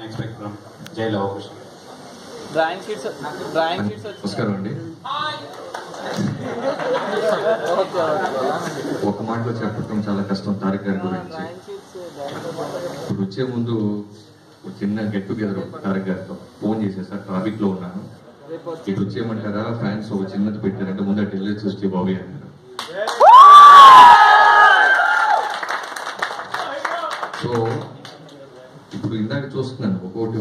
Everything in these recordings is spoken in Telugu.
expect from Jai Lavakush. Drawing sheets. నమస్కారం అండి. ఒక మాటలో చెప్పడం చాలా కష్టం తారక్ గారి గురించి. ఇప్పుడు వచ్చే ముందు చిన్న గెట్ టుగెదర్ తారక్ గారితో ఫోన్ చేసేసారు, ట్రాఫిక్ లో ఉన్నాను, ఇటు వచ్చేయమంటారా ఫ్యాన్స్ ఒక చిన్నది పెట్టారంటే ముందు టెల్లెట్ చూస్తే బాబీ అన్నారు. సో ఇప్పుడు ఇందాక చూస్తున్నాను ఒక్కోటి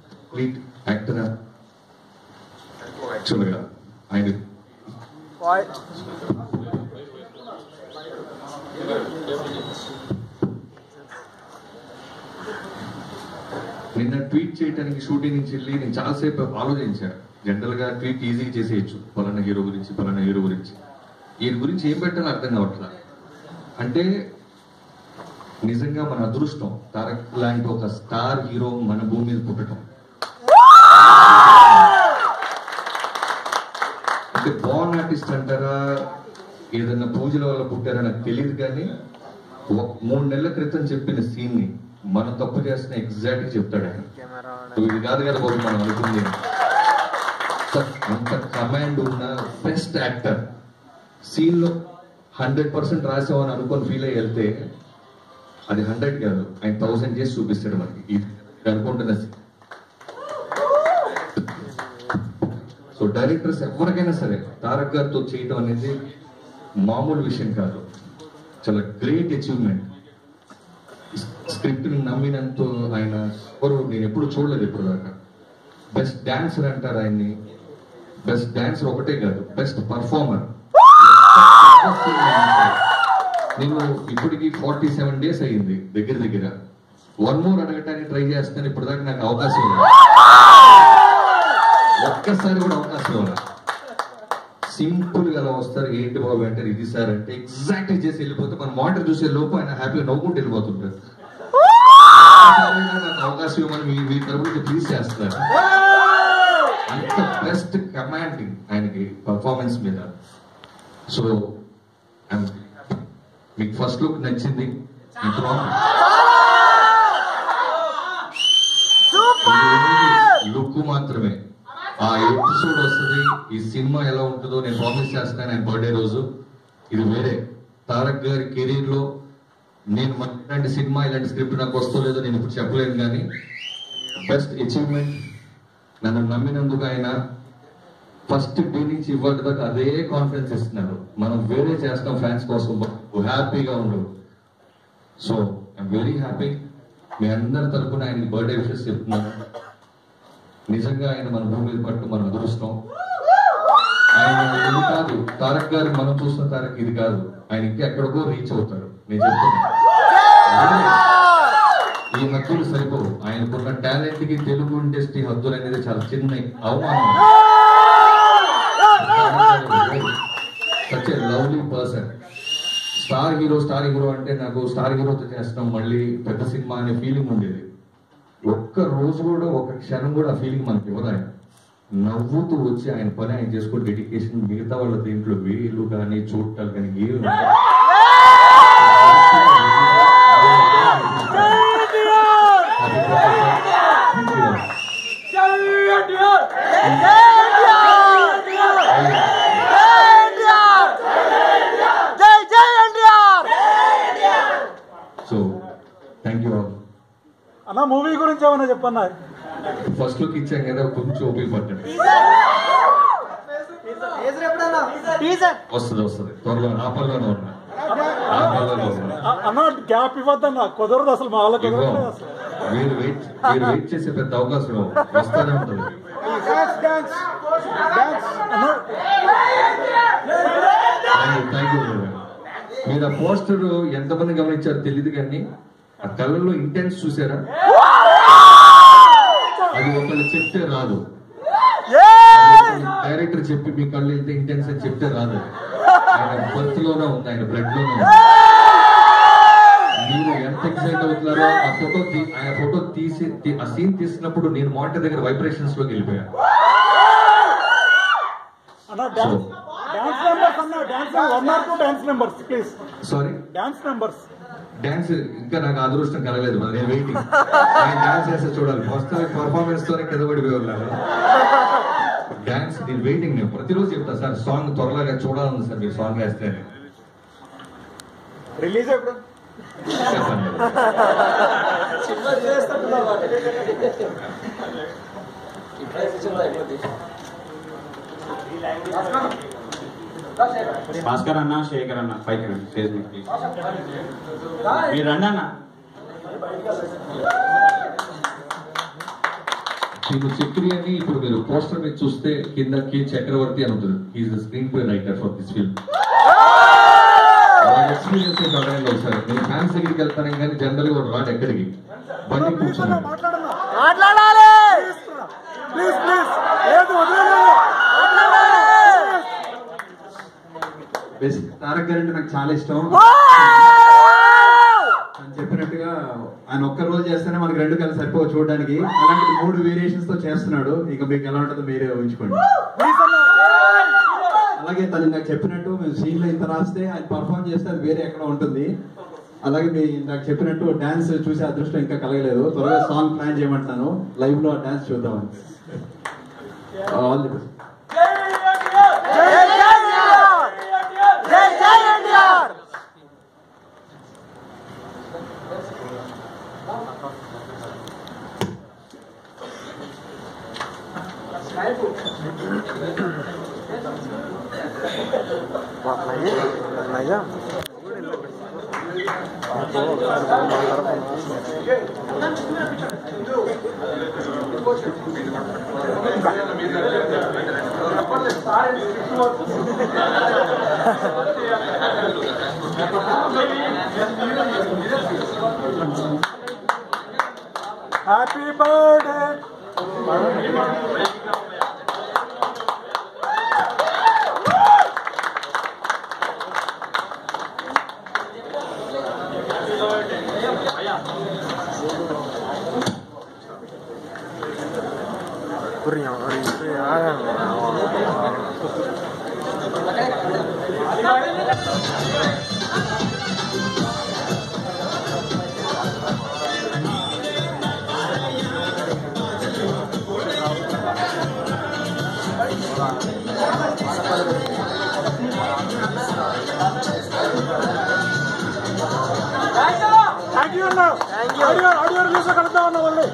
కంప్లీట్ యాక్టర్ యాక్చువల్గా ఆయన నిన్న ట్వీట్ చేయడానికి షూటింగ్ నుంచి వెళ్ళి నేను చాలాసేపు ఆలోచించాను. జనరల్ గా ట్వీట్ ఈజీగా చేసేయచ్చు, పలానా హీరో గురించి ఈయన గురించి ఏం పెట్టాలో అర్థం కావట్లా. అంటే నిజంగా మన అదృష్టం తారక్ లాంటి ఒక స్టార్ హీరో మన భూమి మీద పుట్టడం. అంటే బాన్ ఆర్టిస్ట్ అంటారా, ఏదన్నా పూజల వల్ల పుట్టారా నాకు తెలియదు, కానీ 3 నెలల క్రితం చెప్పిన సీన్ ని మనం తప్పు చేస్తున్న ఎగ్జాక్ట్ గా చెప్తాడు ఆయన. ఇది కాదు కదా బాబు మనం అనుకుంది. అంత కమాండ్ ఉన్న బెస్ట్ యాక్టర్ సీన్ లో 100% రాసామని అనుకొని ఫీల్ అయ్యి వెళ్తే అది 100 కాదు, ఆయన 1000 చేసి చూపిస్తాడు మనకి. ఇది అనుకుంటున్న సో డైరెక్టర్స్ ఎవరికైనా సరే తారక్ గారితో చేయడం అనేది మామూలు విషయం కాదు, చాలా గ్రేట్ అచీవ్మెంట్. స్క్రిప్ట్ ని నమ్మినంత ఆయన ఎవరు నేను ఎప్పుడు చూడలేదు ఇప్పుడు దాకా. బెస్ట్ డాన్సర్ అంటారు ఆయన్ని. బెస్ట్ డాన్సర్ ఒకటే కాదు, బెస్ట్ పర్ఫార్మర్. నేను ఇప్పటికి 47 days అయ్యింది దగ్గర 1 more అడగటానికి ట్రై చేస్తాను. ఇప్పుడు దాకా నాకు అవకాశం లేదు, ఒక్కసారి కూడా అవకాశం ఇవ్వాలి. సింపుల్ గా అలా వస్తారు, ఏంటి బాబు అంటారు, ఇది సార్ అంటే ఎగ్జాక్ట్ చేసి వెళ్ళిపోతే మన మానిటర్ చూసే లోపు ఆయన హ్యాపీగా నవ్వుకుంటూ వెళ్ళిపోతుంటారు. నాకు అవకాశం ఇవ్వమని మీ తరపున ప్లీజ్ చేస్తున్నారు. అంత బెస్ట్ కమాండింగ్ ఆయనకి పర్ఫార్మెన్స్ మీద. సో మీకు ఫస్ట్ లుక్ నచ్చింది, లుక్ మాత్రమే. ఆ ఎపిసోడ్ వస్తుంది, ఈ సినిమా ఎలా ఉంటుందో నేను ప్రామిస్ చేస్తున్నాను. ఆయన బర్త్డే రోజు ఇది వేరే. తారక్ గారి కెరీర్ లో నేను ఇలాంటి సినిమా ఇలాంటి స్క్రిప్ట్ నాకు వస్తో లేదో నేను ఇప్పుడు చెప్పలేను, కానీ బెస్ట్ అచీవ్మెంట్. నన్ను నమ్మినందుకు ఆయన ఫస్ట్ డే నుంచి ఇవ్వడం దాకా అదే కాన్ఫిడెన్స్ ఇస్తున్నారు. మనం వేరే చేస్తాం ఫ్యాన్స్ కోసం, హ్యాపీగా ఉండవు. So I'm very happy. మీ అందరి తరఫున ఆయనకి బర్త్డే విషెస్ చెప్తున్నాను. నిజంగా ఆయన మన భూమి మీద పట్టు మన అదృష్టం. ఆయన ఇది కాదు, తారక్ గారు మనం చూస్తున్న తారక్ ఇది కాదు, ఆయన ఇంకా ఎక్కడికో రీచ్ అవుతాడు. నేను చెప్తున్నాను, ఈ హద్దులు సరిపోవు. ఆయనకున్న టాలెంట్ కి తెలుగు ఇండస్ట్రీ హద్దులు అనేది చాలా చిన్న అవమానం. Such a lovely person. Star hero అంటే నాకు స్టార్ హీరోతో చేస్తున్నాం మళ్ళీ పెద్ద సినిమా అనే ఫీలింగ్ ఉండేది. ఒక్క రోజు కూడా ఒక క్షణం కూడా ఆ ఫీలింగ్ మనకి ఇవ్వదు. ఆయన నవ్వుతూ వచ్చి ఆయన పని ఆయన చేసుకుని డెడికేషన్, మిగతా వాళ్ళ దీంట్లో వేలు కానీ చూడటాలు కానీ ఏమి సో థ్యాంక్ యూ ఆల్. అన్న మూవీ గురించి ఏమన్నా చెప్పన్నా? ఫస్ట్ లుక్ ఇచ్చాం కదా, కొంచెం ఓపిక పట్టండి. వస్తుంది త్వరలో, ఆ పనిలోనే ఉన్నా. అన్న గ్యాప్ ఇవ్వద్దన్న, కుదరదు అసలు. మా వాళ్ళకి మీరు వెయిట్ చేసే పెద్ద అవకాశం వస్తూనే ఉంటుంది. Thank you. మీరు ఆ పోస్టర్ ఎంతమంది గమనించారో తెలియదు, కానీ ఆ కళ్ళల్లో ఇంటెన్స్ చూసారా? అది ఒకళ్ళు చెప్తే రాదు, డైరెక్టర్ చెప్పి మీ కళ్ళు ఎంత ఇంటెన్స్ అని చెప్తే రాదు. ఆయన బర్త్ లోనే ఉంది, ఆయన బ్లడ్ లోనే ఉంది. మీరు ఎంత ఎక్సైట్ అవుతున్నారో ఆ ఫోటో తీసి ఆ సీన్ తీసినప్పుడు నేను మానిటర్ దగ్గర వైబ్రేషన్స్ లోకి వెళ్ళిపోయాను. డాన్స్ నెంబర్స్ అన్న, dance 1 or 2 dance numbers please. Sorry dance numbers dance ఇంకా నాకు అదృష్టం కలగలేదు మరి నేను వెయిటింగ్ నేను డాన్స్ చేస్తే చూడాలి ఫస్ట్ పర్ఫార్మెన్స్ తోనే కింద పడిపోయేవాళ్ళు డాన్స్ నేను వెయిటింగ్ నేను ప్రతిరోజు చెప్తా సార్ సాంగ్ త్వరగా చూడాలని సార్ మీరు సాంగ్ వేస్తే రిలీజ్ ఎప్పుడు భాస్కర్ అన్న శేఖర్ అన్న పైకి రండి స్టేజ్ మీద ప్లీజ్ మీరు రండి అన్న మీకు చక్రి అని ఇప్పుడు మీరు పోస్టర్ మీద చూస్తే కింద కే చక్రవర్తి అని ఉంటుంది he's the screenplay writer for this film experience అడగండి ఒకసారి నేను ఫ్యాన్స్ దగ్గరికి వెళ్తాను కానీ జనరల్ గా రాడు ఎక్కడికి బండి కూర్చున్నాను మాట్లాడాలి ప్లీజ్ ప్లీజ్ లేదు తారక్ గారు అంటే నాకు చాలా ఇష్టం అని చెప్పినట్టుగా ఆయన ఒక్క రోజు చేస్తేనే మనకి 2 కలిసి సరిపోవు చూడడానికి అలాంటి 3 వేరియేషన్స్ తో చేస్తున్నాడు ఇక మీకు ఎలా ఉంటుందో మీరే ఊహించుకోండి అలాగే తను నాకు చెప్పినట్టు మేము సీన్ లో ఇంత రాస్తే ఆయన పర్ఫార్మ్ చేస్తే అది వేరే ఎక్కడ ఉంటుంది అలాగే మీ నాకు చెప్పినట్టు డాన్స్ చూసే అదృష్టం ఇంకా కలగలేదు త్వరగా సాంగ్ ప్లాన్ చేయమంటాను లైవ్ లో డాన్స్ చూద్దామని all the best happy birthday thank you అన్న ఆడియో రిలీజ్ కలుద్దాం అన్న వాళ్ళు